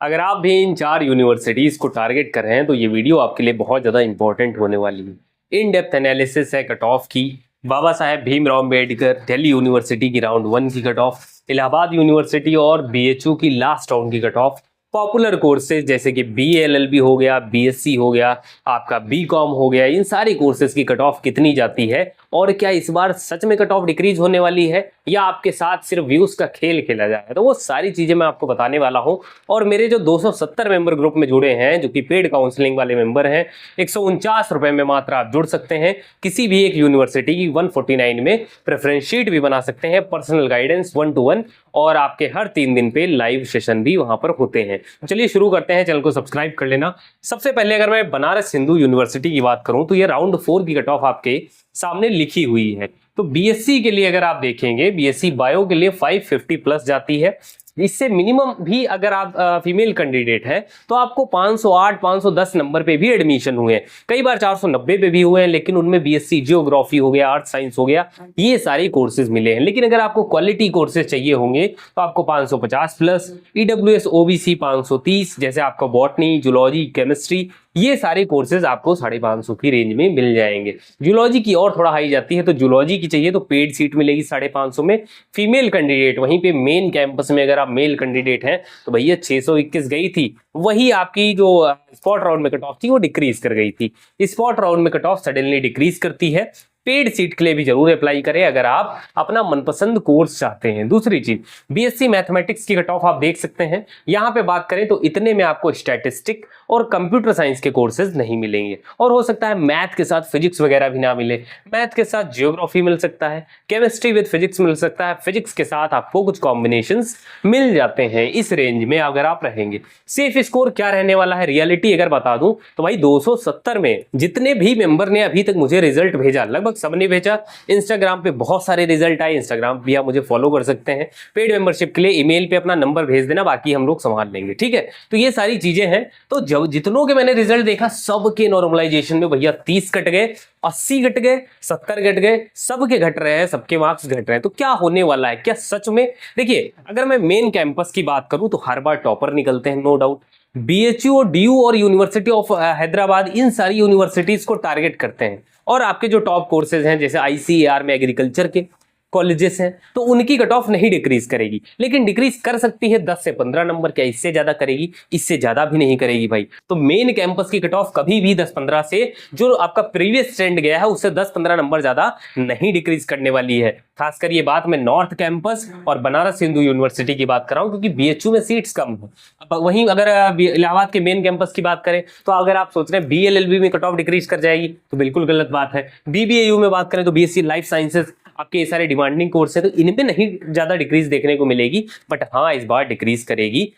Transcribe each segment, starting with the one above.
अगर आप भी इन 4 यूनिवर्सिटीज़ को टारगेट कर रहे हैं तो ये वीडियो आपके लिए बहुत ज़्यादा इंपॉर्टेंट होने वाली है। इन डेप्थ एनालिसिस है कट ऑफ की। बाबा साहेब भीमराव अम्बेडकर दिल्ली यूनिवर्सिटी की राउंड 1 की कट ऑफ, इलाहाबाद यूनिवर्सिटी और बीएचयू की लास्ट राउंड की कट ऑफ, पॉपुलर कोर्सेज जैसे कि बीएलएलबी हो गया, बीएससी हो गया, आपका बीकॉम हो गया, इन सारी कोर्सेज की कट ऑफ कितनी जाती है और क्या इस बार सच में कट ऑफ डिक्रीज होने वाली है या आपके साथ सिर्फ व्यूज का खेल खेला जाएगा, तो वो सारी चीजें मैं आपको बताने वाला हूं। और मेरे जो 270 मेंबर ग्रुप में जुड़े हैं जो कि पेड काउंसलिंग वाले मेंबर हैं, 149 रुपए में मात्र आप जुड़ सकते हैं। किसी भी एक यूनिवर्सिटी की 149 में प्रेफरेंस शीट भी बना सकते हैं, पर्सनल गाइडेंस 1 to 1 और आपके हर 3 दिन पे लाइव सेशन भी वहां पर होते हैं। चलिए शुरू करते हैं, चैनल को सब्सक्राइब कर लेना। सबसे पहले अगर मैं बनारस हिंदू यूनिवर्सिटी की बात करूं तो ये राउंड 4 की कट ऑफ आपके सामने लिखी हुई है। तो बीएससी के लिए अगर आप देखेंगे, बीएससी बायो के लिए 550 प्लस जाती है। इससे मिनिमम भी अगर आप फीमेल कैंडिडेट हैं तो आपको 508 510 नंबर पे भी एडमिशन हुए हैं, कई बार 490 पे भी हुए हैं, लेकिन उनमें बीएससी जियोग्राफी हो गया, आर्ट साइंस हो गया, ये सारे कोर्सेज मिले हैं। लेकिन अगर आपको क्वालिटी कोर्सेज चाहिए होंगे तो आपको 550 प्लस, ईडब्ल्यूएस ओबीसी 530, जैसे आपका बॉटनी, जूलॉजी, केमिस्ट्री, ये सारे कोर्सेज आपको 550 की रेंज में मिल जाएंगे। जूलॉजी की और थोड़ा हाई जाती है, तो जूलॉजी की चाहिए तो पेड सीट मिलेगी 550 में। फीमेल कैंडिडेट वहीं पे मेन कैंपस में अगर आप मेल कैंडिडेट हैं तो भैया 621 गई थी, वही आपकी जो स्पॉट राउंड में कट ऑफ थी वो डिक्रीज कर गई थी। स्पॉट राउंड में कट ऑफ सडनली डिक्रीज करती है। पेड सीट के लिए भी जरूर अप्लाई करें अगर आप अपना मनपसंद कोर्स चाहते हैं। दूसरी चीज, बीएससी मैथमेटिक्स की कट ऑफ आप देख सकते हैं। यहां पे बात करें तो इतने में आपको स्टैटिस्टिक और कंप्यूटर साइंस के कोर्सेज नहीं मिलेंगे, और हो सकता है मैथ के साथ फिजिक्स वगैरह भी ना मिले। मैथ के साथ जियोग्राफी मिल सकता है, केमिस्ट्री विद फिजिक्स मिल सकता है, फिजिक्स के साथ आपको कुछ कॉम्बिनेशंस मिल जाते हैं इस रेंज में अगर आप रहेंगे। सेफ स्कोर क्या रहने वाला है, रियलिटी अगर बता दूं तो भाई 270 में जितने भी मेंबर ने अभी तक मुझे रिजल्ट भेजा, लगभग सबने भेजा। इंस्टाग्राम पे बहुत सारे रिजल्ट आए, इंस्टाग्राम भी आप मुझे फॉलो कर सकते हैं। पेड मेंबरशिप के लिए ईमेल पे अपना नंबर भेज देना, बाकी हम लोग संभाल लेंगे, ठीक है। तो ये सारी चीजें हैं। तो जब जितनों के मैंने रिजल्ट देखा सबके नॉर्मलाइजेशन में भैया 30 कट गए, 80 घट गए, 70 घट गए, सबके घट रहे हैं, सबके मार्क्स घट रहे हैं। तो क्या होने वाला है, क्या सच में? देखिए, अगर मैं मेन कैंपस की बात करूं तो हर बार टॉपर निकलते हैं, नो डाउट। बीएचयू और डीयू और यूनिवर्सिटी ऑफ हैदराबाद, इन सारी यूनिवर्सिटीज को टारगेट करते हैं। और आपके जो टॉप कोर्सेज हैं जैसे आईसीएआर में एग्रीकल्चर के कॉलेजेस हैं तो उनकी कट ऑफ नहीं डिक्रीज करेगी, लेकिन डिक्रीज कर सकती है 10 से 15 नंबर। क्या इससे ज्यादा करेगी? इससे ज्यादा भी नहीं करेगी भाई। तो मेन कैंपस की कट ऑफ कभी भी 10-15 से, जो आपका प्रीवियस ट्रेंड गया है उससे 10-15 नंबर ज्यादा नहीं डिक्रीज करने वाली है। खासकर ये बात मैं नॉर्थ कैंपस और बनारस हिंदू यूनिवर्सिटी की बात कर रहा हूं, क्योंकि बीएचयू में सीट्स कम है। अब वहीं अगर इलाहाबाद के मेन कैंपस की बात करें तो अगर आप सोच रहे हैं बीएलएलबी में कट ऑफ डिक्रीज कर जाएगी तो बिल्कुल गलत बात है। बीबीएयू में बात करें तो बीएससी लाइफ साइंसेज, आपके ये सारे डिमांडिंग कोर्स है तो इनपे नहीं ज्यादा डिक्रीज देखने को मिलेगी, बट हाँ इस बार डिक्रीज करेगी।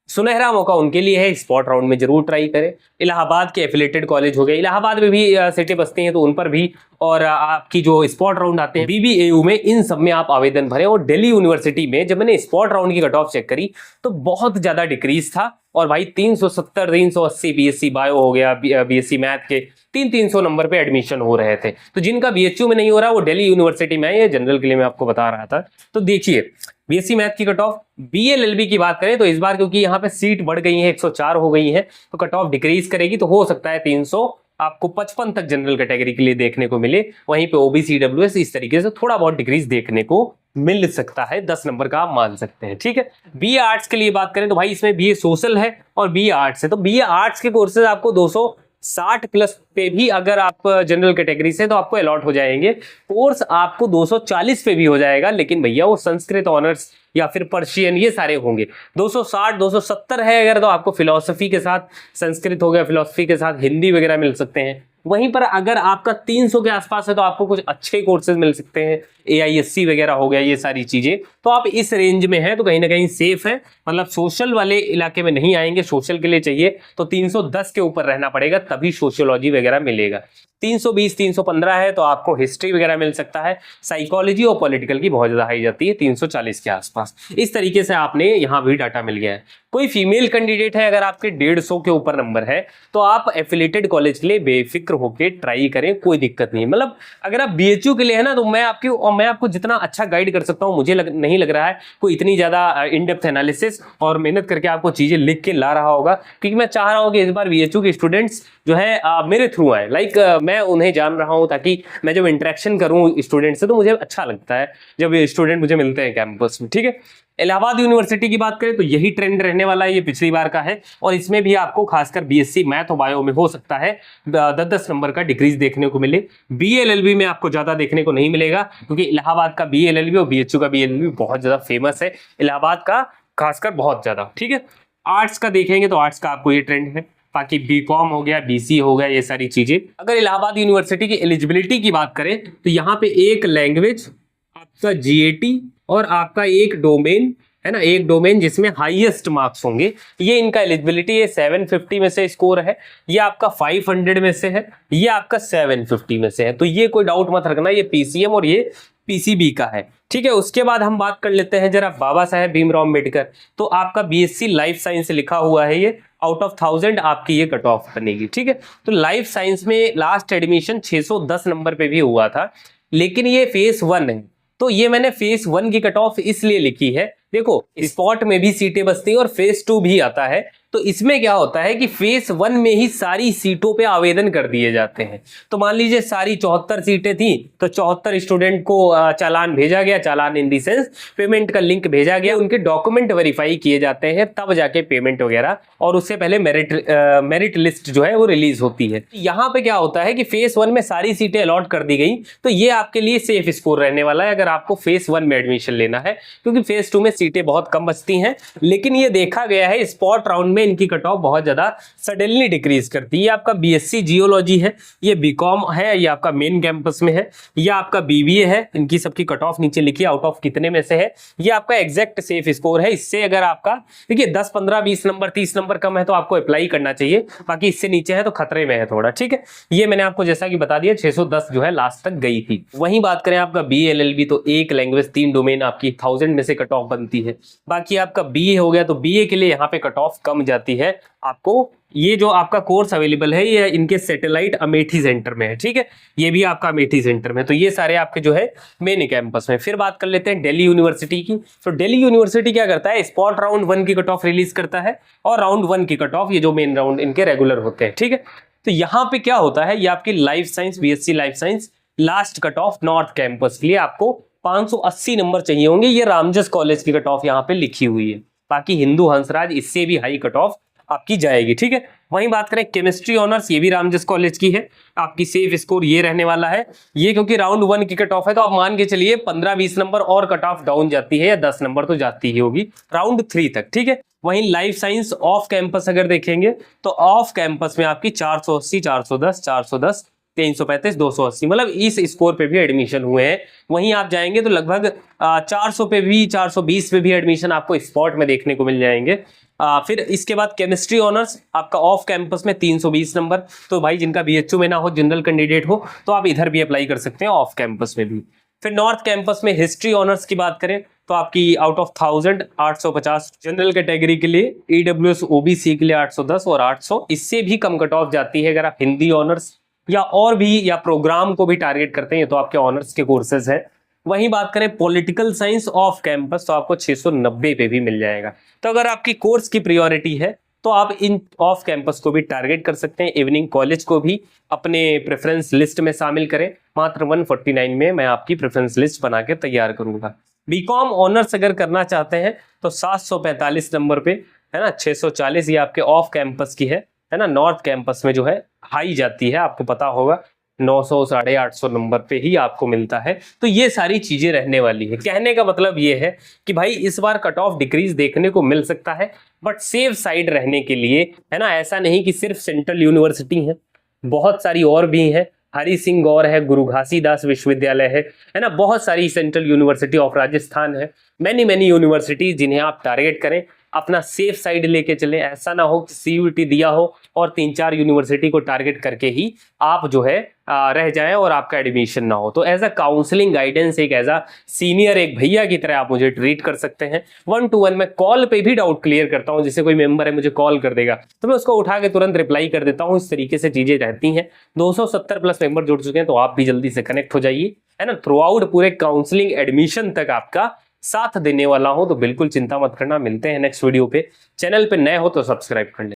सुनहरा मौका उनके लिए है, स्पॉट राउंड में जरूर ट्राई करें। इलाहाबाद के एफिलेटेड कॉलेज हो गए, इलाहाबाद में भी सीटें बसती हैं तो उन पर भी, और आपकी जो स्पॉट राउंड आते हैं बीबीएयू में, इन सब में आप आवेदन भरें। और दिल्ली यूनिवर्सिटी में जब मैंने स्पॉट राउंड की कट ऑफ चेक करी तो बहुत ज्यादा डिक्रीज था, और भाई 370 380 बीएससी बायो हो गया, बीएससी मैथ के 300 नंबर पे एडमिशन हो रहे थे। तो जिनका बीएचयू में नहीं हो रहा वो दिल्ली यूनिवर्सिटी में है, ये जनरल के लिए मैं आपको बता रहा था। तो देखिए, बीएससी मैथ की कट ऑफ, बीएलएलबी की बात करें तो इस बार क्योंकि यहाँ पे सीट बढ़ गई है, 104 हो गई है, तो कट ऑफ डिक्रीज करेगी। तो हो सकता है 300 आपको 55 तक जनरल कैटेगरी के लिए देखने को मिले। वहीं पे ओबीसी ईडब्ल्यूएस इस तरीके से थोड़ा बहुत डिक्रीज देखने को मिल सकता है, 10 नंबर का आप मान सकते हैं, ठीक है। बीए आर्ट्स के लिए बात करें तो भाई इसमें बीए सोशल है और बीए आर्ट्स है। तो बीए आर्ट्स के कोर्सेज आपको 260 प्लस पे भी अगर आप जनरल कैटेगरी से तो आपको अलॉट हो जाएंगे। कोर्स आपको 240 पे भी हो जाएगा, लेकिन भैया वो संस्कृत ऑनर्स या फिर पर्शियन ये सारे होंगे। 260 270 है अगर तो आपको फिलॉसफी के साथ संस्कृत हो गया, फिलॉसफी के साथ हिंदी वगैरह मिल सकते हैं। वहीं पर अगर आपका 300 के आसपास है तो आपको कुछ अच्छे कोर्सेज मिल सकते हैं, एआईएससी वगैरह हो गया, ये सारी चीजें। तो आप इस रेंज में हैं तो कहीं ना कहीं सेफ है, मतलब सोशल वाले इलाके में नहीं आएंगे। सोशल के लिए चाहिए तो 310 के ऊपर रहना पड़ेगा, तभी सोशियोलॉजी वगैरह मिलेगा। 320 315 है तो आपको हिस्ट्री वगैरह मिल सकता है। साइकोलॉजी और पॉलिटिकल की बहुत ज्यादा हाई जाती है 340 के आसपास। इस तरीके से आपने यहाँ भी डाटा मिल गया है। कोई फीमेल कैंडिडेट है अगर आपके 150 के ऊपर नंबर है तो आप एफिलेटेड कॉलेज के लिए बेफिक्र होकर ट्राई करें, कोई दिक्कत नहीं। मतलब अगर आप बीएचयू के लिए है ना तो मैं आपकी मैं आपको जितना अच्छा गाइड कर सकता हूँ, मुझे नहीं लग रहा है कोई इतनी ज़्यादा इन डेप्थ एनालिसिस और मेहनत करके आपको चीज़ें लिख के ला रहा होगा, क्योंकि मैं चाह रहा हूँ कि इस बार VHU के स्टूडेंट्स जो है मेरे थ्रू आए। मैं उन्हें जान रहा हूँ, ताकि मैं जब इंटरेक्शन करूँ स्टूडेंट से तो मुझे अच्छा लगता है जब ये स्टूडेंट मुझे मिलते हैं कैंपस में। ठीक है, इलाहाबाद यूनिवर्सिटी की बात करें तो यही ट्रेंड रहने वाला है, ये पिछली बार का है, और इसमें भी आपको खासकर BSc मैथ और बायो में हो सकता है 10-10 नंबर का डिक्रीज देखने को मिले। BA-LLB में आपको ज्यादा देखने को नहीं मिलेगा, क्योंकि इलाहाबाद का BA-LLB और BHU का BA-LLB बहुत ज्यादा फेमस है, इलाहाबाद का खासकर बहुत ज्यादा। ठीक है, आर्ट्स का देखेंगे तो आर्ट्स का आपको ये ट्रेंड है, बाकी BCom हो गया, BC हो गया, ये सारी चीजें। अगर इलाहाबाद यूनिवर्सिटी की एलिजिबिलिटी की बात करें तो यहाँ पे एक लैंग्वेज, आपका GAT और आपका एक डोमेन है ना, एक डोमेन जिसमें हाईएस्ट मार्क्स होंगे, ये इनका एलिजिबिलिटी है। 750 में से स्कोर है, ये आपका 500 में से है, ये आपका 750 में से है, तो ये कोई डाउट मत रखना, ये PCM और ये PCB का है। ठीक है, उसके बाद हम बात कर लेते हैं जरा बाबा साहेब भीमराव अम्बेडकर। तो आपका BSc लाइफ साइंस लिखा हुआ है, ये आउट ऑफ 1000 आपकी ये कट ऑफ बनेगी। ठीक है, तो लाइफ साइंस में लास्ट एडमिशन 610 नंबर पे भी हुआ था, लेकिन ये फेस 1 है, तो ये मैंने फेस 1 की कट ऑफ इसलिए लिखी है। देखो, स्पॉट में भी सीटें बचती हैं और फेस 2 भी आता है, तो इसमें क्या होता है कि फेस 1 में ही सारी सीटों पे आवेदन कर दिए जाते हैं। तो मान लीजिए सारी 74 सीटें थी, तो 74 स्टूडेंट को चालान भेजा गया, चालान इन दी सेंस पेमेंट का लिंक भेजा गया, उनके डॉक्यूमेंट वेरीफाई किए जाते हैं, तब जाके पेमेंट वगैरह, और उससे पहले मेरिट लिस्ट जो है वो रिलीज होती है। यहाँ पे क्या होता है कि फेस 1 में सारी सीटें अलॉट कर दी गई, तो ये आपके लिए सेफ स्कोर रहने वाला है अगर आपको फेस 1 में एडमिशन लेना है, क्योंकि फेस 2 में सीटें बहुत कम बचती हैं। लेकिन ये देखा गया है स्पॉट राउंड में इनकी कट ऑफ बहुत ज्यादा सडनली डिक्रीज करती है। ये आपका BSc जियोलॉजी है, ये BCom है, ये आपका मेन कैंपस में है, ये आपका BBA है, इनकी सबकी कट ऑफ नीचे लिखी आउट ऑफ कितने में से है, ये आपका एग्जैक्ट सेफ स्कोर है। इससे अगर आपका देखिए 10, 15, 20 नंबर, 30 नंबर कम है तो आपको अप्लाई करना चाहिए, बाकी इससे नीचे है तो खतरे में है थोड़ा। ठीक है, ये मैंने आपको जैसा कि बता दिया 610 जो है लास्ट तक गई थी। वहीं बात करें आपका BA-LLB, तो एक लैंग्वेज 3 डोमेन आपकी 1000 में से कट ऑफ बनती है। बाकी आपका BA हो गया, तो BA के लिए यहाँ पे कट ऑफ कम जाती है आपको। ये जो आपका कोर्स अवेलेबल है ये इनके सैटेलाइट अमेठी सेंटर में है। ठीक है, ये भी आपका अमेठी सेंटर में, तो ये सारे आपके जो है मेन कैंपस में। फिर बात कर लेते हैं दिल्ली यूनिवर्सिटी की। तो दिल्ली यूनिवर्सिटी क्या करता है, स्पॉट राउंड 1 की कट ऑफ रिलीज करता है, और राउंड 1 की कट ऑफ, ये जो मेन राउंड इनके रेगुलर होते हैं। ठीक है, तो यहाँ पे क्या होता है, ये आपकी life science, BSc life science last cut off north campus के लिए आपको 580 नंबर चाहिए होंगे। ये रामजस कॉलेज की कट ऑफ यहाँ पे लिखी हुई है, बाकी हिंदू हंसराज इससे भी हाई कट ऑफ आपकी जाएगी। ठीक है, वहीं बात करें केमिस्ट्री ऑनर्स, ये भी रामजस कॉलेज की है, आपकी सेफ स्कोर ये रहने वाला है। ये क्योंकि राउंड 1 की कट ऑफ है, तो आप मान के चलिए 15-20 नंबर और कट ऑफ डाउन जाती है, या 10 नंबर तो जाती ही होगी राउंड 3 तक। ठीक है, वहीं लाइफ साइंस ऑफ कैंपस अगर देखेंगे तो ऑफ कैंपस में आपकी 480, 410, 410, 335, 280, मतलब इस स्कोर पे भी एडमिशन हुए हैं। वहीं आप जाएंगे तो लगभग 400 पे भी, 420 पे भी एडमिशन आपको स्पॉट में देखने को मिल जाएंगे। फिर इसके बाद केमिस्ट्री ऑनर्स आपका ऑफ कैंपस में 320 नंबर, तो भाई जिनका BHU में ना हो, जनरल कैंडिडेट हो, तो आप इधर भी अप्लाई कर सकते हैं ऑफ कैंपस में भी। फिर नॉर्थ कैंपस में हिस्ट्री ऑनर्स की बात करें तो आपकी आउट ऑफ 1000 850 जनरल कैटेगरी के लिए, EWS OBC के लिए 810 और 800, इससे भी कम कट ऑफ जाती है। अगर आप हिंदी ऑनर्स या और भी या प्रोग्राम को भी टारगेट करते हैं तो आपके ऑनर्स के कोर्सेज हैं। वहीं बात करें पॉलिटिकल साइंस ऑफ कैंपस, तो आपको 690 पे भी मिल जाएगा। तो अगर आपकी कोर्स की प्रायोरिटी है तो आप इन ऑफ कैंपस को भी टारगेट कर सकते हैं, इवनिंग कॉलेज को भी अपने प्रेफरेंस लिस्ट में शामिल करें। मात्र 149 में मैं आपकी प्रेफरेंस लिस्ट बना के तैयार करूंगा। BCom ऑनर्स अगर करना चाहते हैं तो 745 नंबर पे है ना, 640 ये आपके ऑफ कैंपस की है ना। नॉर्थ कैंपस में जो है हाई जाती है, आपको पता होगा 900 850 नंबर पे ही आपको मिलता है। तो ये सारी चीजें रहने वाली है। कहने का मतलब ये है कि भाई इस बार कट ऑफ डिक्रीज देखने को मिल सकता है, बट सेफ साइड रहने के लिए है ना, ऐसा नहीं कि सिर्फ सेंट्रल यूनिवर्सिटी है, बहुत सारी और भी हैं। हरि सिंह गौर है, गुरु घासीदास विश्वविद्यालय है ना, बहुत सारी सेंट्रल यूनिवर्सिटी ऑफ राजस्थान है, मैनी यूनिवर्सिटी जिन्हें आप टारगेट करें, अपना सेफ साइड लेके चलें। ऐसा ना हो कि CUET दिया हो और 3-4 यूनिवर्सिटी को टारगेट करके ही आप जो है रह जाएं और आपका एडमिशन ना हो। तो एज अ काउंसलिंग गाइडेंस, एक एज अ सीनियर, एक भैया की तरह आप मुझे ट्रीट कर सकते हैं। 1-to-1 मैं कॉल पे भी डाउट क्लियर करता हूं। जैसे कोई मेंबर है मुझे कॉल कर देगा तो मैं उसको उठा के तुरंत रिप्लाई कर देता हूं। इस तरीके से चीजें रहती हैं। 270 प्लस मेंबर जुड़ चुके हैं, तो आप भी जल्दी से कनेक्ट हो जाइए। है ना, थ्रू आउट पूरे काउंसलिंग एडमिशन तक आपका साथ देने वाला हूं। तो बिल्कुल चिंता मत करना, मिलते हैं नेक्स्ट वीडियो पे। चैनल पे नए हो तो सब्सक्राइब कर लें।